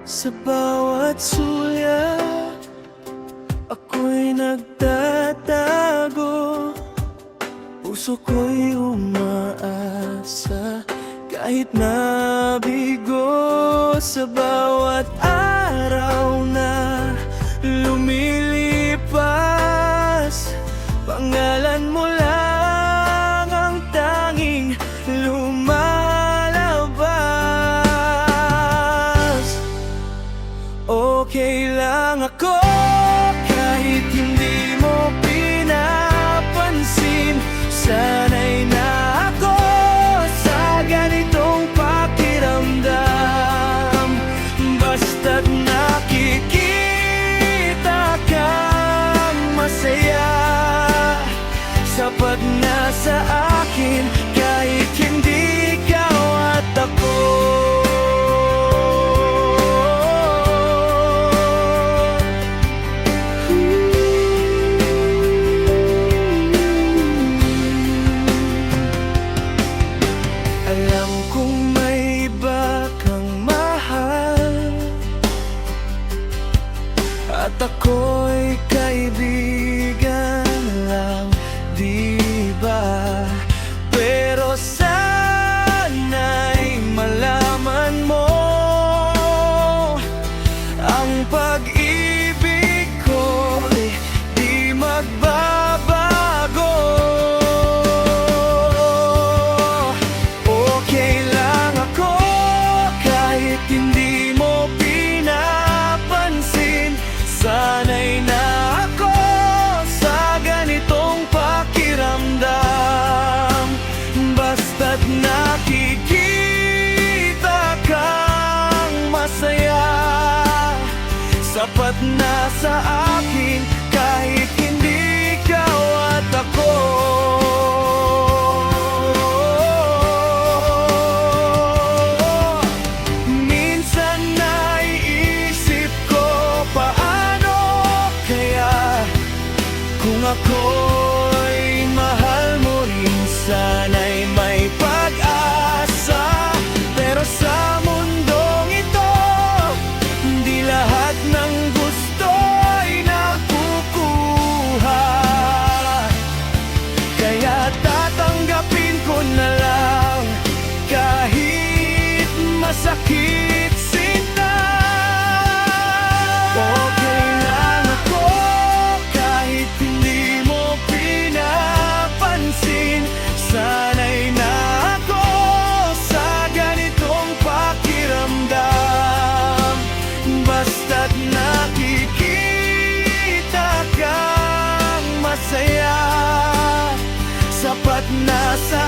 Sa bawat sulyap, ako'y nagtatago. Puso ko'y umaasa kahit nabigo. Sa bawat araw na lumilipas, pangalan mo lang ang tanging lumalabas. Okay lang ako kahit hindi mo pinapansin. Sanay na ako sa ganitong pakiramdam. Basta't nakikita kang masaya, sapat na sa akin kahit hindi ikaw at ako. Alam kong may iba kang mahal at ako'y kaibigan lang, di ba? Pero sana'y malaman mo ang pag-ibig ko'y di magbabago. Okay lang ako kahit hindi mo pinapansin. Sanay na ako sa ganitong pakiramdam. Basta't nakikita kang masaya, sapat na sa akin kahit hindi ikaw at ako. Minsan naiisip ko, paano kaya kung ako'y mahal mo rin? Sana'y may pag-asa. Pero sa mundong ito, hindi lahat ng gusto ay nakukuha. Kaya tatanggapin ko na lang kahit masakit, sinta. Okay lang ako kahit hindi mo pinapansin. Sanay na ako sa ganitong pakiramdam. Basta't nakikita kang masaya, sapat na sa